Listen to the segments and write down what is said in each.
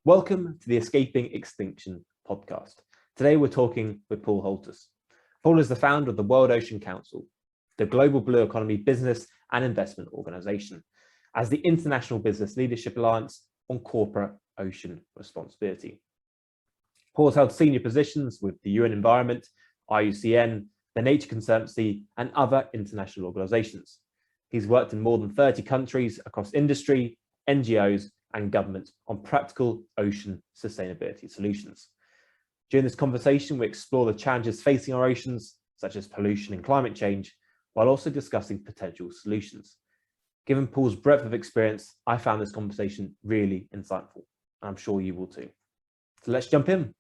Welcome to the Escaping Extinction podcast. Today we're talking with Paul Holthus. Paul is the founder of the World Ocean Council, the global blue economy business and investment organization, as the International Business Leadership Alliance on Corporate Ocean Responsibility. Paul's held senior positions with the UN Environment, IUCN, the Nature Conservancy, and other international organizations. He's worked in more than 30 countries across industry, NGOs, and government on practical ocean sustainability solutions. During this conversation, we explore the challenges facing our oceans, such as pollution and climate change, while also discussing potential solutions. Given Paul's breadth of experience, I found this conversation really insightful, and I'm sure you will too. So let's jump in.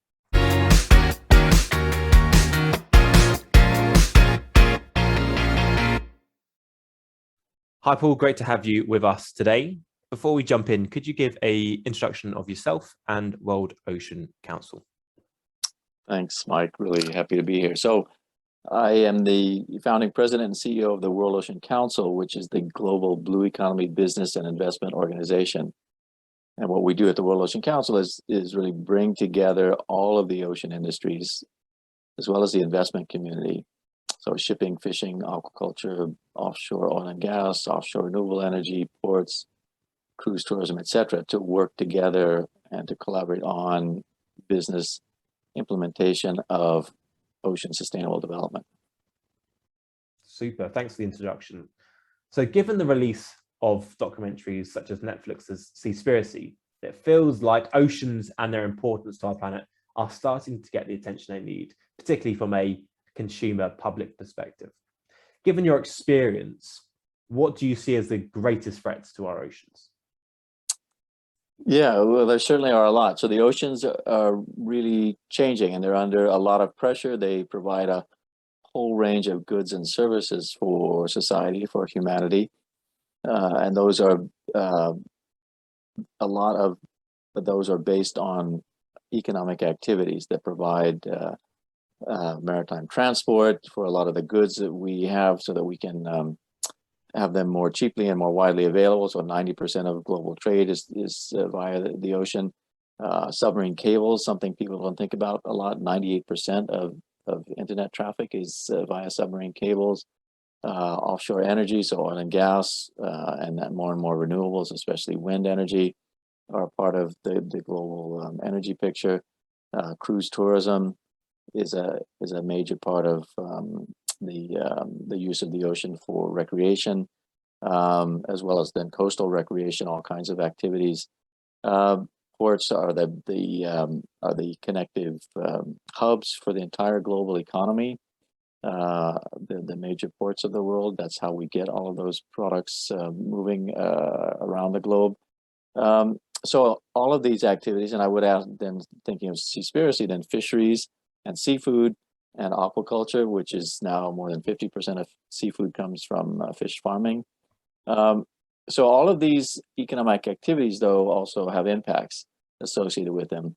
Hi, Paul. Great to have you with us today. Before we jump in, could you give an introduction of yourself and World Ocean Council? Thanks, Mike. Really happy to be here. So I am the founding president and CEO of the World Ocean Council, which is the global blue economy business and investment organization. And what we do at the World Ocean Council is really bring together all of the ocean industries, as well as the investment community. So shipping, fishing, aquaculture, offshore oil and gas, offshore renewable energy, ports, cruise tourism, etc., to work together and to collaborate on business implementation of ocean sustainable development. Super, thanks for the introduction. So given the release of documentaries such as Netflix's Seaspiracy, it feels like oceans and their importance to our planet are starting to get the attention they need, particularly from a consumer public perspective. Given your experience, what do you see as the greatest threats to our oceans? Yeah, well, there certainly are a lot. So the oceans are really changing and they're under a lot of pressure. They provide a whole range of goods and services for society, for humanity. And those are, a lot of those are based on economic activities that provide maritime transport for a lot of the goods that we have so that we can have them more cheaply and more widely available. So 90% of global trade is via the ocean. Submarine cables, something people don't think about a lot. 98% of internet traffic is via submarine cables. Offshore energy, so oil and gas, and that more and more renewables, especially wind energy, are part of the global energy picture. Cruise tourism is a major part of the use of the ocean for recreation, as well as then coastal recreation, all kinds of activities. Ports are the connective hubs for the entire global economy. The major ports of the world. That's how we get all of those products moving around the globe. So all of these activities, and I would add then, thinking of Seaspiracy, then fisheries and seafood and aquaculture, which is now more than 50% of seafood comes from fish farming. So all of these economic activities, though, also have impacts associated with them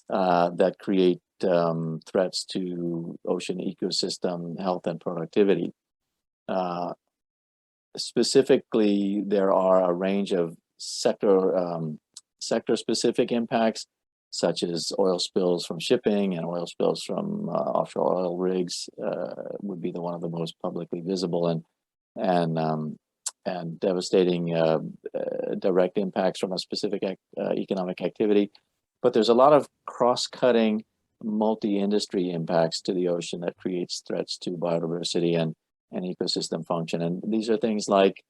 that create threats to ocean ecosystem health and productivity. Specifically, there are a range of sector-specific impacts, such as oil spills from shipping and oil spills from offshore oil rigs would be one of the most publicly visible and devastating direct impacts from a specific economic activity. But there's a lot of cross-cutting multi-industry impacts to the ocean that creates threats to biodiversity and ecosystem function. And these are things like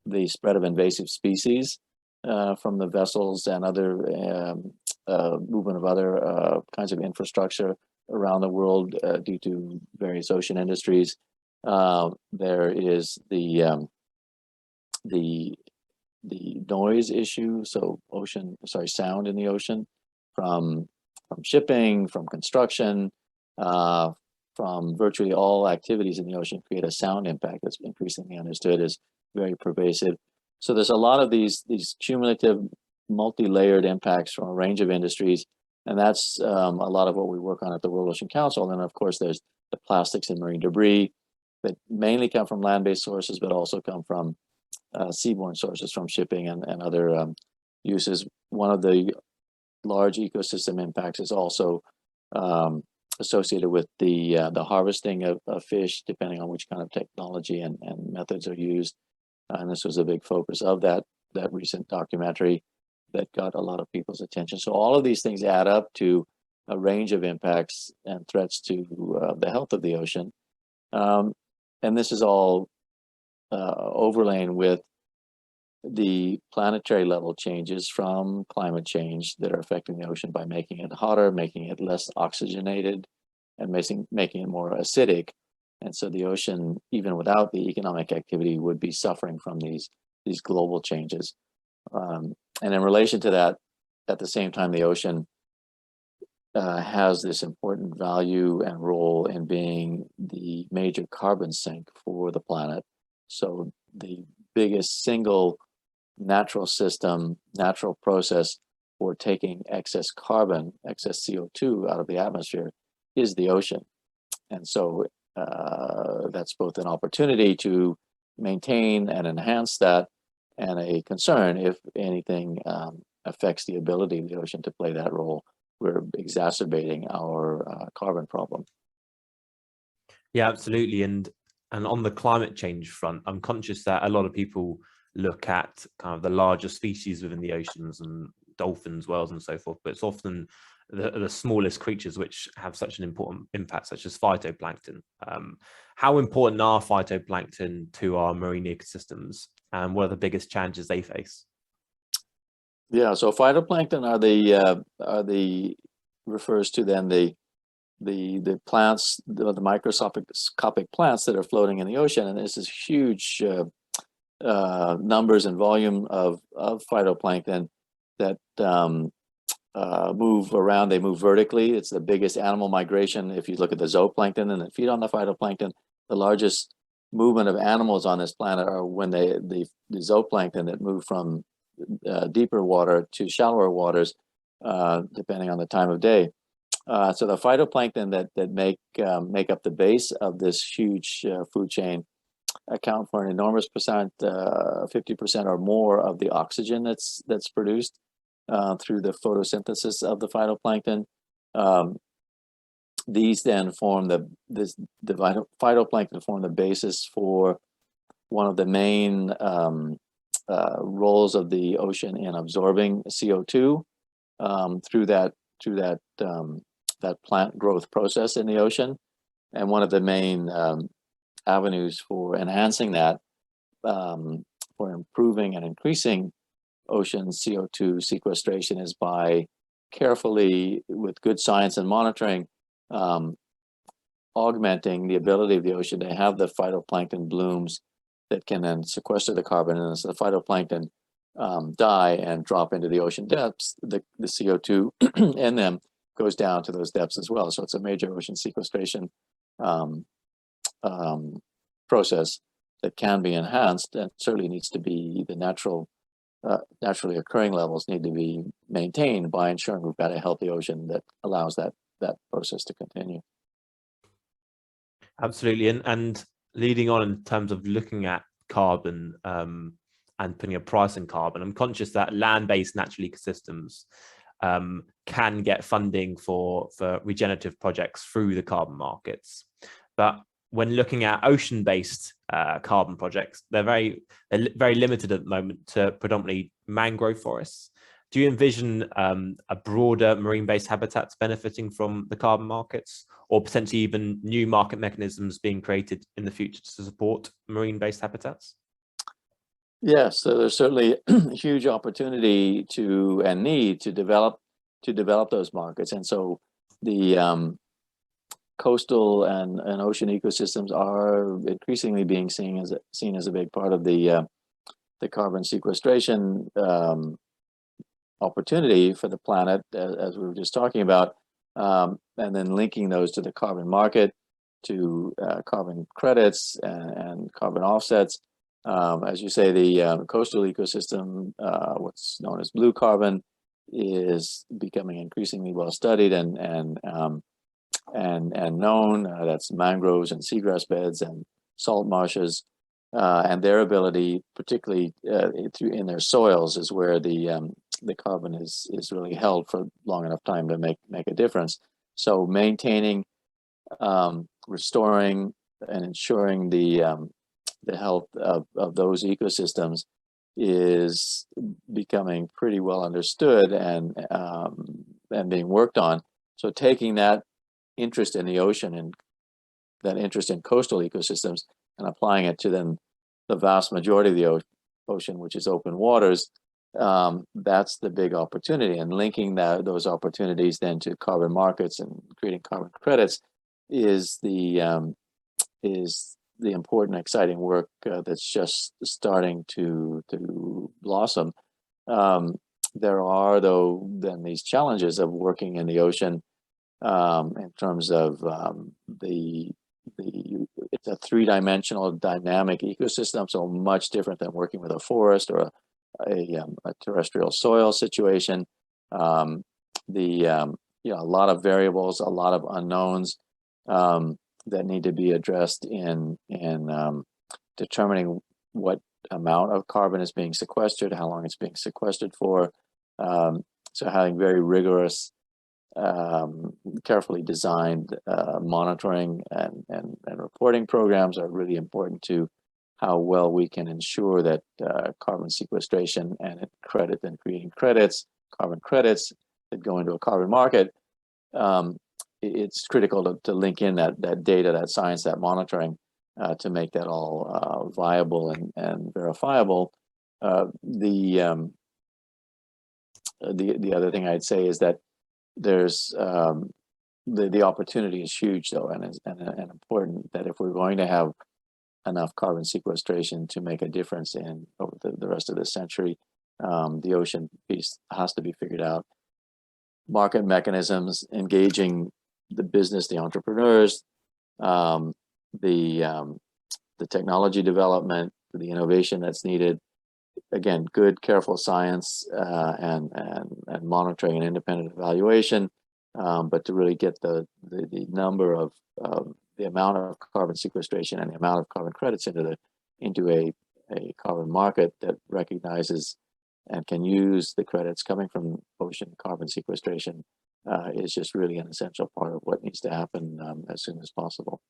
the spread of invasive species from the vessels and other movement of other kinds of infrastructure around the world due to various ocean industries. There is the noise issue, so sound in the ocean from shipping, from construction, from virtually all activities in the ocean create a sound impact that's increasingly understood as very pervasive. So there's a lot of these cumulative, multi-layered impacts from a range of industries, and that's a lot of what we work on at the World Ocean Council. And then, of course, there's the plastics and marine debris that mainly come from land-based sources, but also come from seaborne sources from shipping and other uses. One of the large ecosystem impacts is also associated with the harvesting of fish, depending on which kind of technology and methods are used. And this was a big focus of that recent documentary that got a lot of people's attention. So all of these things add up to a range of impacts and threats to the health of the ocean. And this is all overlain with the planetary level changes from climate change that are affecting the ocean by making it hotter, making it less oxygenated, and making it more acidic. And so the ocean, even without the economic activity, would be suffering from these global changes. And in relation to that, at the same time, the ocean has this important value and role in being the major carbon sink for the planet. So the biggest single natural process for taking excess carbon, excess CO2 out of the atmosphere is the ocean. And so that's both an opportunity to maintain and enhance that, and a concern if anything affects the ability of the ocean to play that role. We're exacerbating our carbon problem. Yeah, absolutely. And on the climate change front, I'm conscious that a lot of people look at kind of the larger species within the oceans and dolphins, whales, and so forth, but it's often the smallest creatures which have such an important impact, such as phytoplankton. How important are phytoplankton to our marine ecosystems, and what are the biggest challenges they face? Yeah, so phytoplankton refers to then the plants, the microscopic plants that are floating in the ocean, and this is huge numbers and volume of phytoplankton that move around. They move vertically. It's the biggest animal migration. If you look at the zooplankton and that feed on the phytoplankton, the largest movement of animals on this planet are when the zooplankton that move from deeper water to shallower waters, depending on the time of day. So the phytoplankton that make up the base of this huge food chain account for an enormous percent, 50% or more of the oxygen that's produced through the photosynthesis of the phytoplankton. These then form the phytoplankton form the basis for one of the main roles of the ocean in absorbing CO2 through that plant growth process in the ocean. And one of the main avenues for enhancing that, for improving and increasing ocean CO2 sequestration, is by carefully, with good science and monitoring, augmenting the ability of the ocean to have the phytoplankton blooms that can then sequester the carbon, and as the phytoplankton die and drop into the ocean depths, the CO2 in them goes down to those depths as well. So it's a major ocean sequestration process that can be enhanced, and certainly needs to be the naturally occurring levels need to be maintained by ensuring we've got a healthy ocean that allows that process to continue. Absolutely. And leading on in terms of looking at carbon and putting a price on carbon, I'm conscious that land-based natural ecosystems can get funding for regenerative projects through the carbon markets. But when looking at ocean-based carbon projects, they're very limited at the moment to predominantly mangrove forests. Do you envision a broader marine-based habitats benefiting from the carbon markets, or potentially even new market mechanisms being created in the future to support marine-based habitats? Yes, so there's certainly a huge opportunity and need to develop those markets, and so the coastal and ocean ecosystems are increasingly being seen as a big part of the carbon sequestration opportunity for the planet, as we were just talking about, and then linking those to the carbon market, to carbon credits and carbon offsets. As you say, the coastal ecosystem, what's known as blue carbon, is becoming increasingly well studied and known. That's mangroves and seagrass beds and salt marshes, and their ability, particularly in their soils, is where the the carbon is really held for long enough time to make a difference. So maintaining, restoring, and ensuring the health of those ecosystems is becoming pretty well understood and being worked on. So taking that interest in the ocean and that interest in coastal ecosystems and applying it to then the vast majority of the ocean, which is open waters, that's the big opportunity. And linking those opportunities then to carbon markets and creating carbon credits is the important, exciting work that's just starting to blossom. There are, though, then these challenges of working in the ocean in terms of it's a three-dimensional dynamic ecosystem, so much different than working with a forest or a terrestrial soil situation. A lot of variables, a lot of unknowns that need to be addressed in determining what amount of carbon is being sequestered, how long it's being sequestered for. So having very rigorous, carefully designed monitoring and reporting programs are really important to how well we can ensure that carbon sequestration and creating credits, carbon credits that go into a carbon market. It's critical to link in that data, that science, that monitoring to make that all viable and verifiable. The other thing I'd say is that there's the opportunity is huge, though, and important, that if we're going to have enough carbon sequestration to make a difference in over the rest of the century, the ocean piece has to be figured out. Market mechanisms, engaging the business, the entrepreneurs, the technology development, the innovation that's needed. Again, good, careful science and monitoring and independent evaluation, but to really get the number of the amount of carbon sequestration and the amount of carbon credits into a carbon market that recognizes and can use the credits coming from ocean carbon sequestration is just really an essential part of what needs to happen as soon as possible.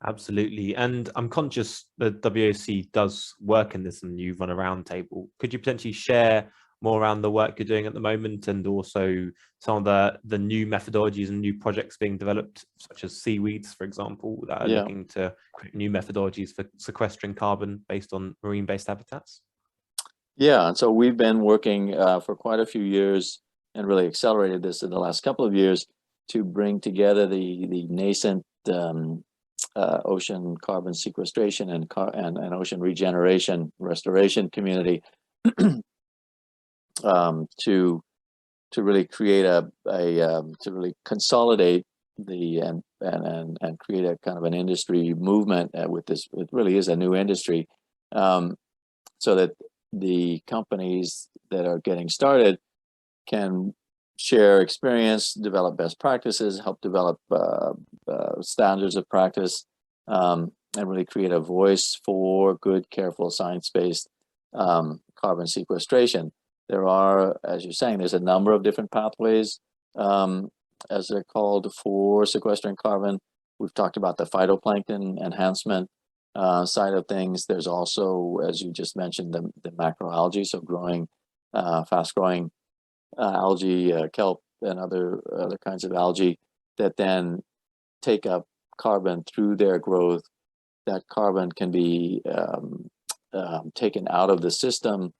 Absolutely. And I'm conscious that WOC does work in this and you run a roundtable. Could you potentially share more around the work you're doing at the moment, and also some of the new methodologies and new projects being developed, such as seaweeds, for example, that are looking to create new methodologies for sequestering carbon based on marine-based habitats? Yeah, and so we've been working for quite a few years and really accelerated this in the last couple of years to bring together the nascent ocean carbon sequestration and ocean regeneration, restoration community to really create to really consolidate and create a kind of an industry movement with this. It really is a new industry, so that the companies that are getting started can share experience, develop best practices, help develop standards of practice, and really create a voice for good, careful, science-based carbon sequestration. There are, as you're saying, there's a number of different pathways, as they're called, for sequestering carbon. We've talked about the phytoplankton enhancement side of things. There's also, as you just mentioned, the macroalgae, so fast-growing algae, kelp, and other kinds of algae that then take up carbon through their growth. That carbon can be taken out of the system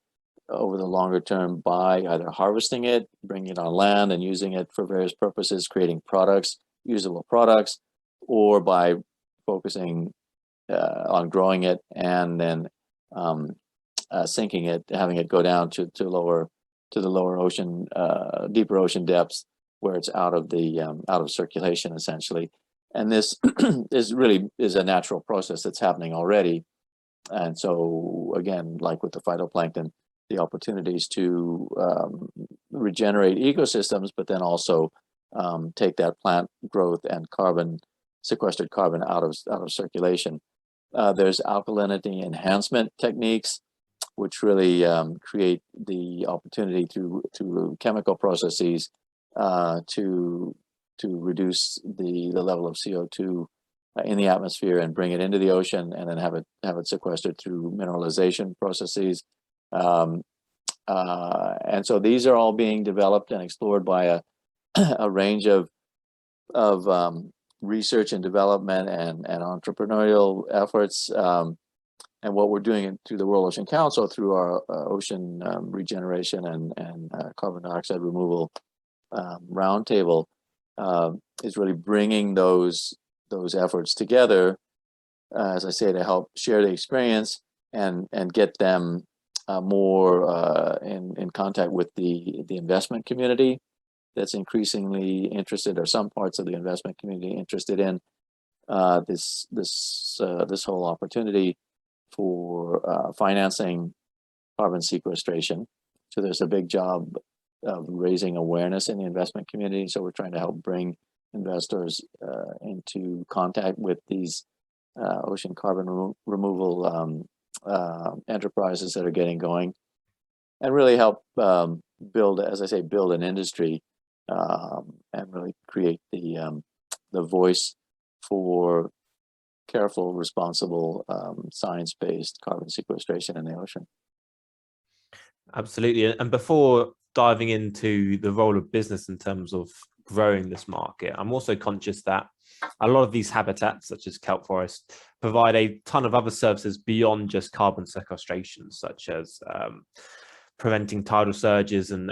over the longer term by either harvesting it, bringing it on land and using it for various purposes, creating products, usable products, or by focusing on growing it and then sinking it, having it go down to the lower ocean, deeper ocean depths, where it's out of circulation essentially. And this is a natural process that's happening already. And so again, like with the phytoplankton, the opportunities to regenerate ecosystems, but then also take that plant growth and sequestered carbon out of circulation. There's alkalinity enhancement techniques, which really create the opportunity through chemical processes to reduce the level of CO2 in the atmosphere and bring it into the ocean, and then have it sequestered through mineralization processes. And so these are all being developed and explored by a range of research and development and entrepreneurial efforts. And what we're doing through the World Ocean Council, through our ocean regeneration and carbon dioxide removal roundtable, is really bringing those efforts together, as I say, to help share the experience and get them more in contact with the investment community that's increasingly interested, or some parts of the investment community interested in this whole opportunity for financing carbon sequestration. So there's a big job of raising awareness in the investment community. So we're trying to help bring investors into contact with these ocean carbon removal enterprises that are getting going, and really help build, as I say, build an industry and really create the voice for careful, responsible, science-based carbon sequestration in the ocean. Absolutely. And before diving into the role of business in terms of growing this market, I'm also conscious that a lot of these habitats, such as kelp forest, provide a ton of other services beyond just carbon sequestration, such as preventing tidal surges and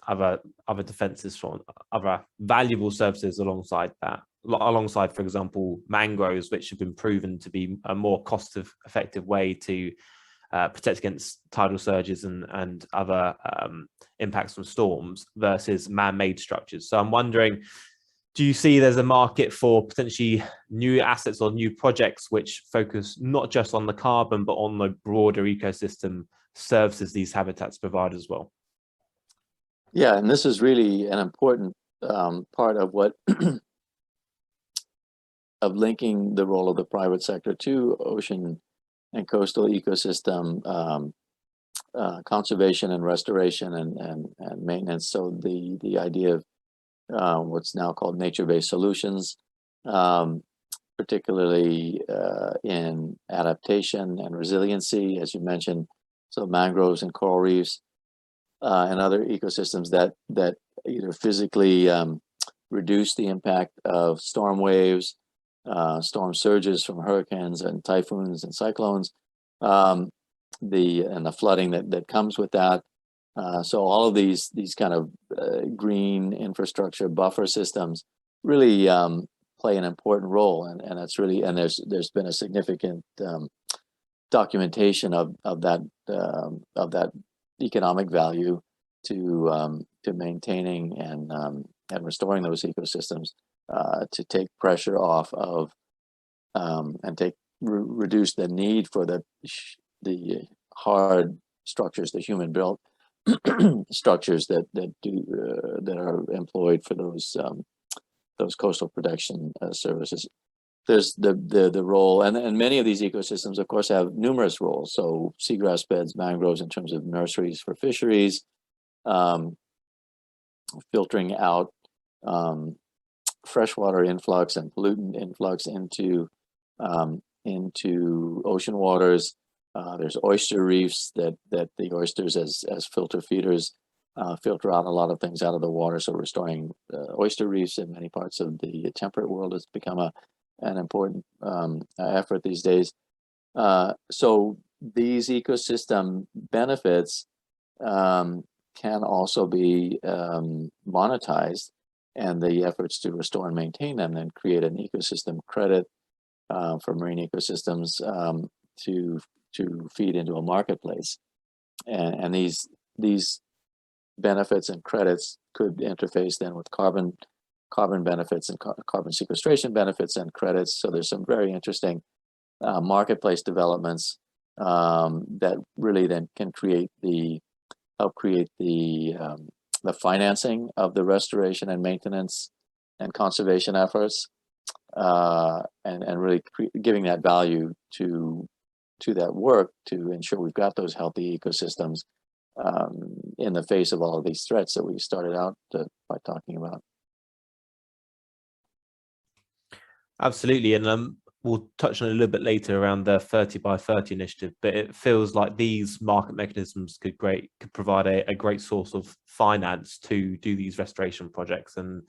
other defenses from other valuable services alongside that. Alongside, for example, mangroves, which have been proven to be a more cost-effective way to protect against tidal surges and other impacts from storms versus man-made structures. So I'm wondering, do you see there's a market for potentially new assets or new projects which focus not just on the carbon, but on the broader ecosystem services these habitats provide as well? Yeah, and this is really an important part of what of linking the role of the private sector to ocean and coastal ecosystem conservation and restoration and maintenance. So the idea of what's now called nature-based solutions, particularly in adaptation and resiliency, as you mentioned. So mangroves and coral reefs and other ecosystems that either physically reduce the impact of storm waves, storm surges from hurricanes and typhoons and cyclones, and the flooding that comes with that. So all of these kind of green infrastructure buffer systems really play an important role, and that's really, and there's been a significant documentation of that economic value to maintaining and restoring those ecosystems, to take pressure off of and reduce the need for the hard structures, the human built structures that are employed for those coastal protection services. There's the role, and many of these ecosystems, of course, have numerous roles. So seagrass beds, mangroves in terms of nurseries for fisheries, filtering out freshwater influx and pollutant influx into ocean waters. There's oyster reefs that the oysters as filter feeders filter out a lot of things out of the water. So restoring oyster reefs in many parts of the temperate world has become an important effort these days. So these ecosystem benefits can also be monetized, and the efforts to restore and maintain them then create an ecosystem credit for marine ecosystems to feed into a marketplace. And these benefits and credits could interface then with carbon benefits and carbon sequestration benefits and credits. So there's some very interesting marketplace developments that really then can help create the financing of the restoration and maintenance and conservation efforts, and really giving that value to to that work to ensure we've got those healthy ecosystems in the face of all of these threats that we started out by talking about. Absolutely, and we'll touch on it a little bit later around the 30 by 30 initiative, but it feels like these market mechanisms could provide a great source of finance to do these restoration projects and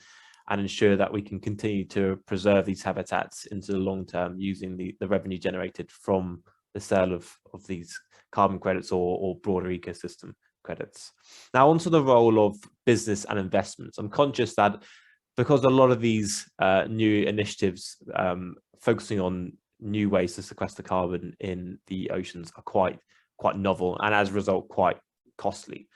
ensure that we can continue to preserve these habitats into the long term using the revenue generated from the sale of these carbon credits or broader ecosystem credits. Now, onto the role of business and investments. I'm conscious that because a lot of these new initiatives focusing on new ways to sequester carbon in the oceans are quite novel and as a result quite costly.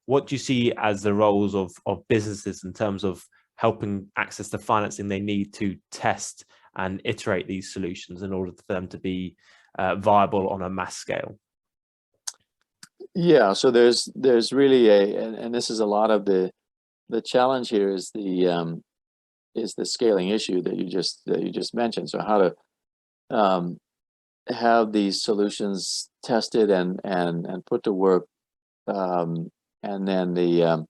What do you see as the roles of businesses in terms of helping access the financing they need to test and iterate these solutions in order for them to be viable on a mass scale? Yeah, so there's really and this is a lot of the challenge here is the scaling issue that you just mentioned. So how to have these solutions tested and put to work, and then the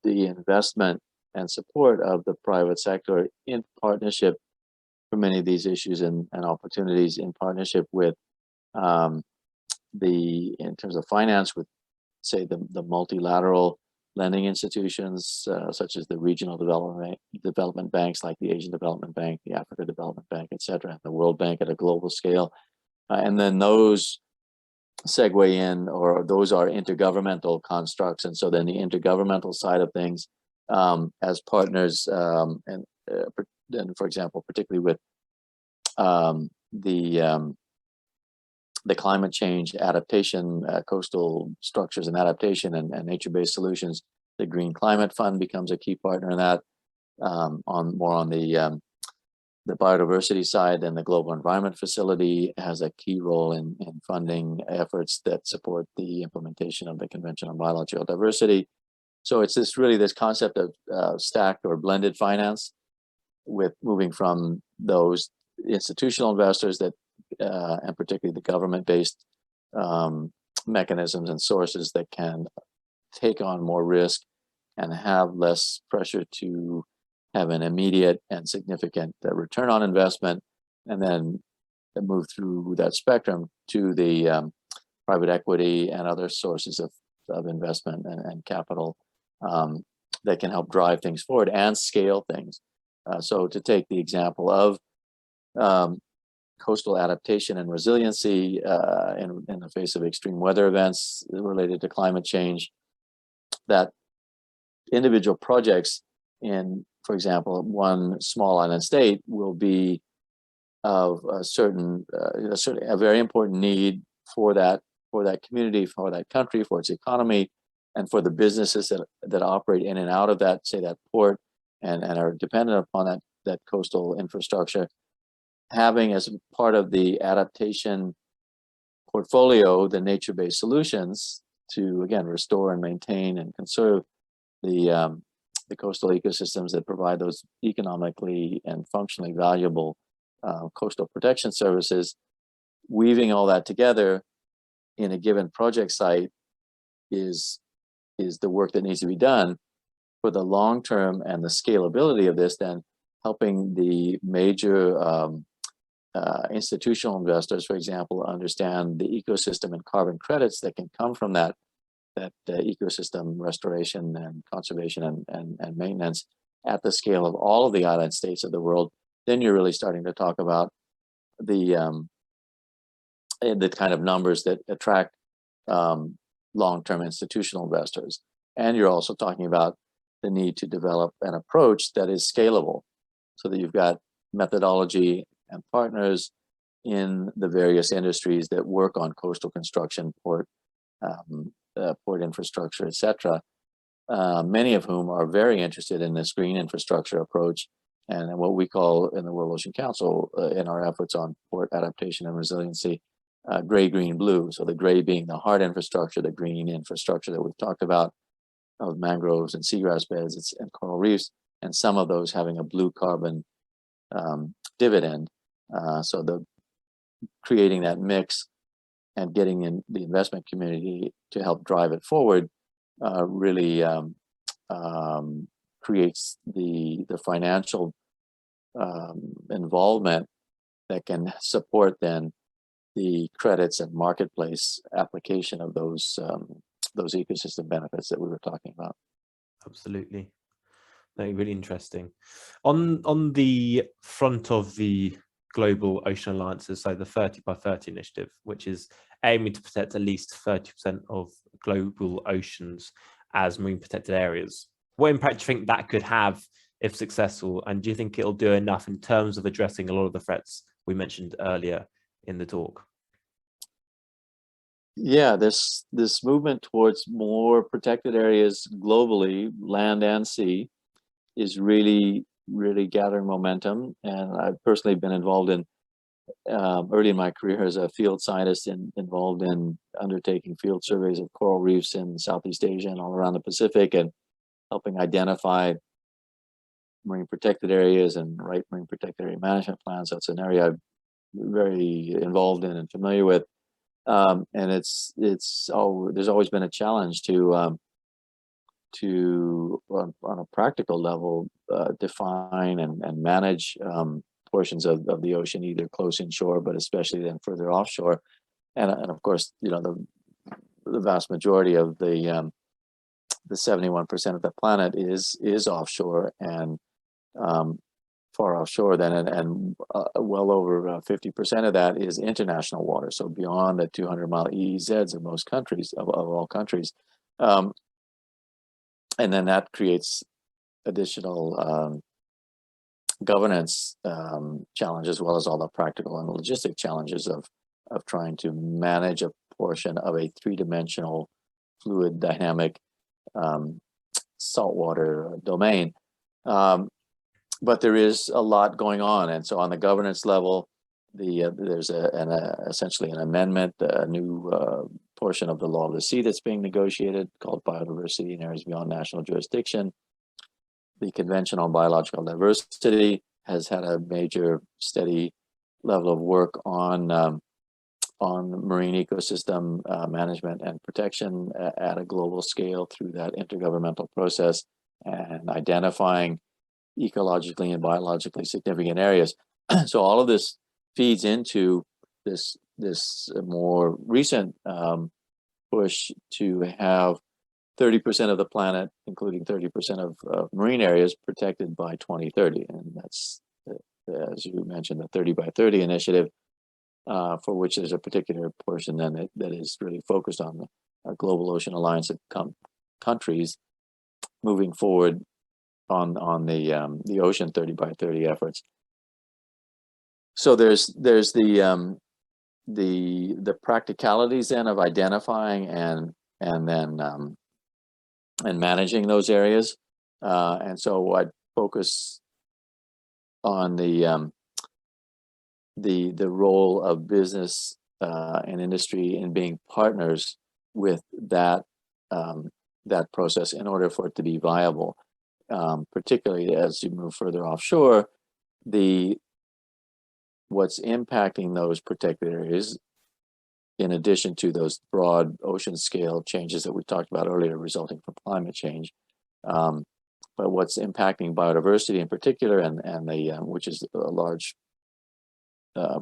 investment and support of the private sector in partnership for many of these issues and opportunities in partnership with in terms of finance with, say, the multilateral lending institutions such as the regional development banks like the Asian Development Bank, the Africa Development Bank, etc., the World Bank at a global scale, and then those segue in, or those are intergovernmental constructs, and so then the intergovernmental side of things as partners, and for example, particularly with the climate change adaptation, coastal structures and adaptation, and nature-based solutions, the Green Climate Fund becomes a key partner in that. On the biodiversity side, and the Global Environment Facility has a key role in funding efforts that support the implementation of the Convention on Biological Diversity. So it's this concept of stacked or blended finance, with moving from those institutional investors that and particularly the government-based mechanisms and sources that can take on more risk and have less pressure to have an immediate and significant return on investment, and then move through that spectrum to the private equity and other sources of investment and capital that can help drive things forward and scale things. So to take the example of coastal adaptation and resiliency in the face of extreme weather events related to climate change, that individual projects in, for example, one small island state will be of a very important need for that community, for that country, for its economy, and for the businesses that operate in and out of that, say, that port and are dependent upon that coastal infrastructure. Having as part of the adaptation portfolio the nature-based solutions to, again, restore and maintain and conserve the coastal ecosystems that provide those economically and functionally valuable coastal protection services, weaving all that together in a given project site is the work that needs to be done for the long term, and the scalability of this then helping the major institutional investors, for example, understand the ecosystem and carbon credits that can come from that ecosystem restoration and conservation and maintenance at the scale of all of the island states of the world. Then you're really starting to talk about the kind of numbers that attract long-term institutional investors. And you're also talking about the need to develop an approach that is scalable, so that you've got methodology and partners in the various industries that work on coastal construction, port infrastructure, etc. Many of whom are very interested in this green infrastructure approach, and what we call in the World Ocean Council, in our efforts on port adaptation and resiliency, gray, green, blue. So the gray being the hard infrastructure, the green infrastructure that we've talked about, of mangroves and seagrass beds and coral reefs, and some of those having a blue carbon dividend. So the creating that mix and getting in the investment community to help drive it forward really creates the financial involvement that can support then the credits and marketplace application of those ecosystem benefits that we were talking about. Absolutely. No, really interesting. On the front of the global ocean alliances, so the 30 by 30 initiative, which is aiming to protect at least 30% of global oceans as marine protected areas, what impact do you think that could have if successful? And do you think it'll do enough in terms of addressing a lot of the threats we mentioned earlier in the talk? Yeah, this movement towards more protected areas globally, land and sea, is really gathering momentum. And I've personally been involved in early in my career as a field scientist involved in undertaking field surveys of coral reefs in Southeast Asia and all around the Pacific, and helping identify marine protected areas and write marine protected area management plans. That's an area I'm very involved in and familiar with. And there's always been a challenge to on a practical level define and manage portions of the ocean, either close inshore, but especially then further offshore. And of course, the vast majority of the 71% of the planet is offshore and far offshore then, and well over 50% of that is international water, so beyond the 200-mile EEZs of most countries, of all countries. And then that creates additional governance challenges, as well as all the practical and logistic challenges of trying to manage a portion of a three-dimensional fluid dynamic saltwater domain. But there is a lot going on, and so on the governance level, there's essentially an amendment, a new portion of the law of the sea that's being negotiated called Biodiversity in Areas Beyond National Jurisdiction. The Convention on Biological Diversity has had a major, steady level of work on marine ecosystem management and protection at a global scale through that intergovernmental process, and identifying ecologically and biologically significant areas. So all of this feeds into this more recent push to have 30% of the planet, including 30% of marine areas, protected by 2030. And that's, as you mentioned, the 30 by 30 initiative, for which there's a particular portion then that is really focused on the Global Ocean Alliance of countries moving forward on the ocean 30 by 30 efforts. So there's the practicalities then of identifying and then and managing those areas, and so I'd focus on the role of business and industry in being partners with that process in order for it to be viable. Particularly as you move further offshore, what's impacting those protected areas, in addition to those broad ocean scale changes that we talked about earlier resulting from climate change, but what's impacting biodiversity in particular, and which is a large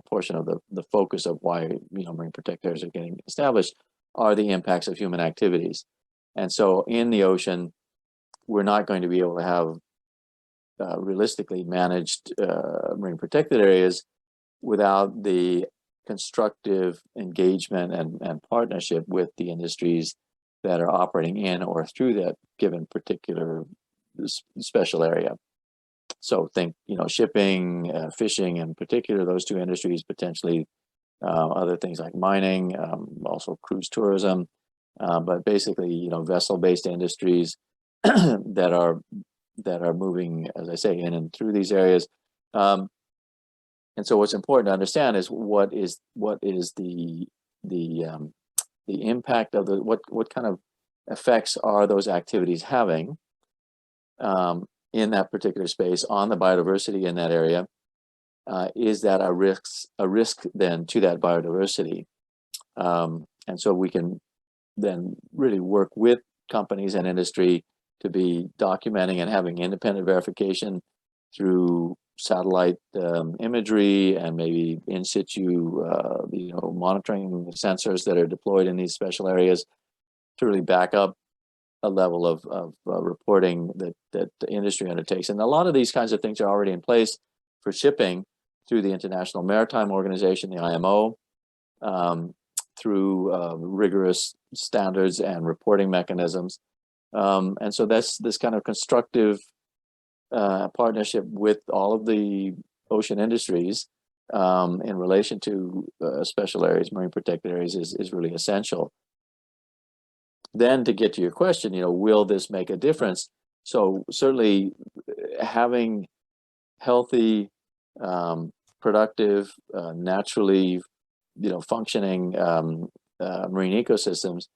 portion of the focus of why marine protected areas are getting established, are the impacts of human activities. And so in the ocean, we're not going to be able to have realistically managed marine protected areas without the constructive engagement and partnership with the industries that are operating in or through that given particular special area. So think, shipping, fishing in particular, those two industries, potentially other things like mining, also cruise tourism, but basically, vessel-based industries that are moving, as I say, in and through these areas. And so what's important to understand is what is the impact of what kind of effects are those activities having in that particular space on the biodiversity in that area, is that a risk then to that biodiversity? And so we can then really work with companies and industry to be documenting and having independent verification through satellite imagery and maybe in situ, monitoring sensors that are deployed in these special areas to really back up a level of reporting that the industry undertakes. And a lot of these kinds of things are already in place for shipping through the International Maritime Organization, the IMO, through rigorous standards and reporting mechanisms. And so that's this kind of constructive partnership with all of the ocean industries in relation to special areas, marine protected areas, is really essential. Then to get to your question, will this make a difference? So certainly having healthy, productive, naturally, functioning marine ecosystems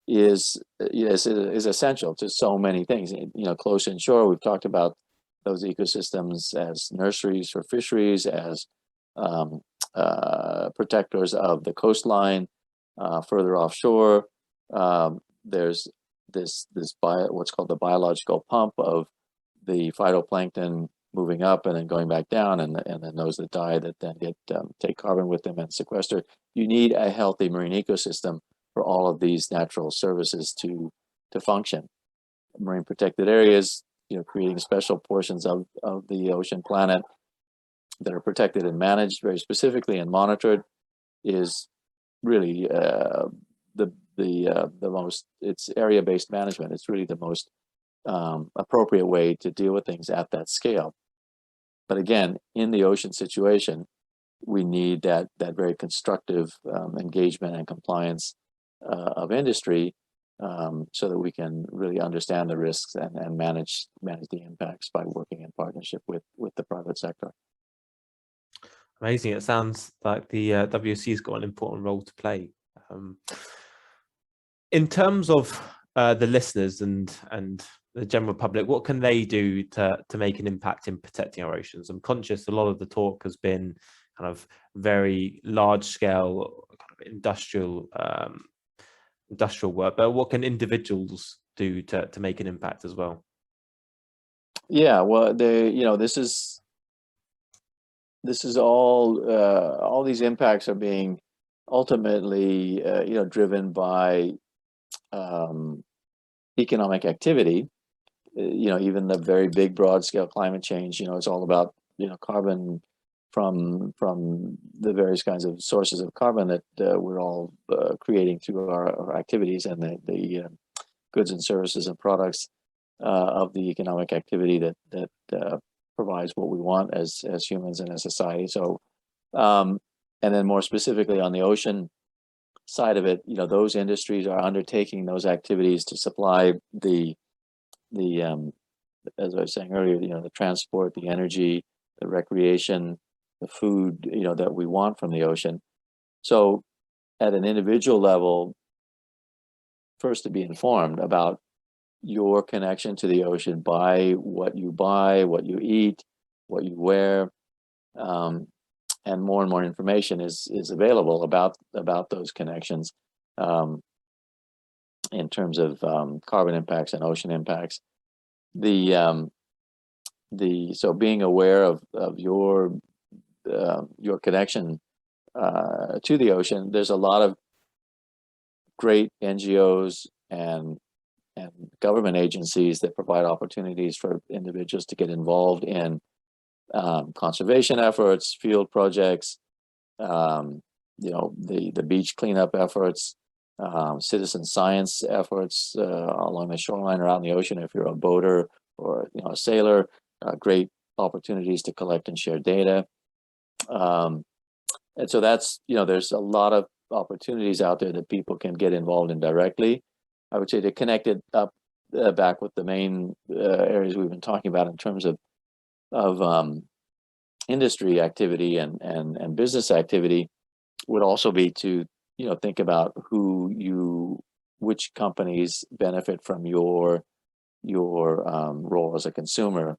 is essential to so many things. Close inshore, we've talked about those ecosystems as nurseries for fisheries, as protectors of the coastline. Further offshore, there's this what's called the biological pump of the phytoplankton moving up and then going back down, and then those that die that then take carbon with them and sequester. You need a healthy marine ecosystem for all of these natural services to function. Marine protected areas, creating special portions of the ocean planet that are protected and managed very specifically and monitored is really the most, it's area-based management. It's really the most appropriate way to deal with things at that scale. But again, in the ocean situation, we need that very constructive engagement and compliance of industry so that we can really understand the risks and manage the impacts by working in partnership with the private sector. Amazing. It sounds like the WSC's got an important role to play. In terms of the listeners and the general public, what can they do to make an impact in protecting our oceans? I'm conscious a lot of the talk has been kind of very large scale, kind of industrial work, but what can individuals do to make an impact as well? Yeah, well, this is all these impacts are being ultimately driven by economic activity. Even the very big broad scale climate change, it's all about carbon from the various kinds of sources of carbon that we're all creating through our activities and the goods and services and products of the economic activity that provides what we want as humans and as society. So and then more specifically on the ocean side of it, those industries are undertaking those activities to supply the as I was saying earlier, the transport, the energy, the recreation, the food, that we want from the ocean. So at an individual level, first to be informed about your connection to the ocean by what you buy, what you eat, what you wear, and more information is available about those connections in terms of carbon impacts and ocean impacts. So being aware of your connection to the ocean, there's a lot of great NGOs and government agencies that provide opportunities for individuals to get involved in conservation efforts, field projects, the beach cleanup efforts, citizen science efforts along the shoreline or out in the ocean. If you're a boater or a sailor, great opportunities to collect and share data. And so that's there's a lot of opportunities out there that people can get involved in directly. I would say to connect it up back with the main areas we've been talking about in terms of industry activity and business activity would also be to think about which companies benefit from your role as a consumer,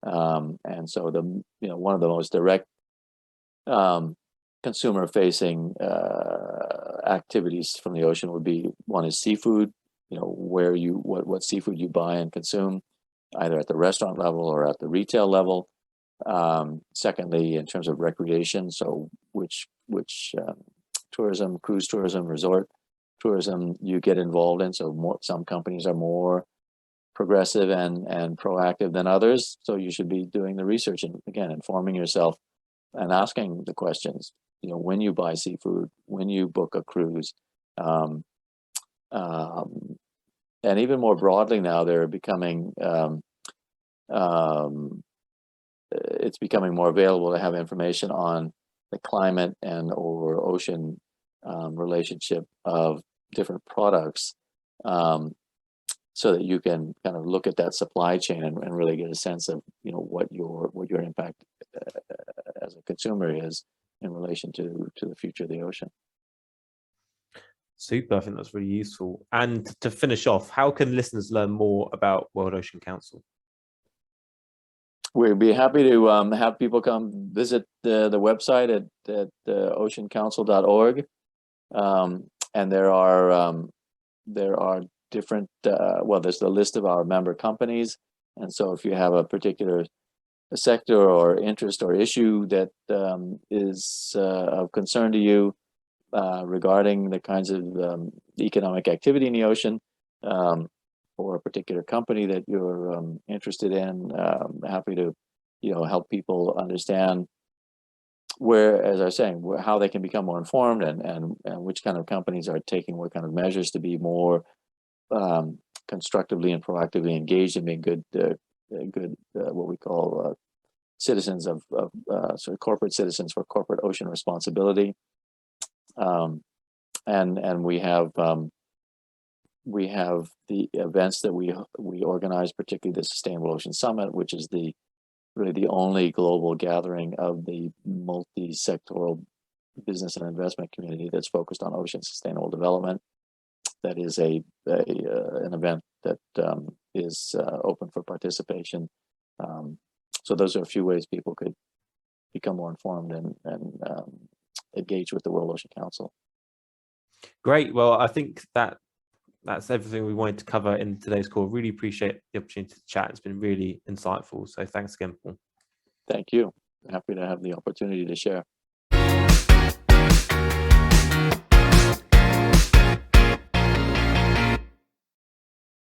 and so one of the most direct consumer-facing activities from the ocean would be, one is seafood, what seafood you buy and consume, either at the restaurant level or at the retail level. Secondly, in terms of recreation, so which tourism, cruise tourism, resort tourism you get involved in. So some companies are more progressive and proactive than others. So you should be doing the research and, again, informing yourself and asking the questions. When you buy seafood, when you book a cruise, and even more broadly now, they're becoming it's becoming more available to have information on the climate and or ocean relationship of different products, so that you can kind of look at that supply chain and really get a sense of what your impact as a consumer is in relation to the future of the ocean. Super, I think that's really useful. And to finish off, how can listeners learn more about World Ocean Council? We'd be happy to have people come visit the website at oceancouncil.org, and there are different. There's the list of our member companies, and so if you have a particular sector or interest or issue that is of concern to you regarding the kinds of economic activity in the ocean, or a particular company that you're interested in, happy to help people understand where, as I was saying, how they can become more informed and which kind of companies are taking what kind of measures to be more constructively and proactively engaged and being good what we call citizens of sort of corporate citizens for corporate ocean responsibility. And we have the events that we organize, particularly the Sustainable Ocean Summit, which is really the only global gathering of the multi-sectoral business and investment community that's focused on ocean sustainable development. That is an event that is open for participation. So those are a few ways people could become more informed and engage with the World Ocean Council. Great. Well, I think that's everything we wanted to cover in today's call. Really appreciate the opportunity to chat. It's been really insightful. So thanks again, Paul. Thank you. Happy to have the opportunity to share.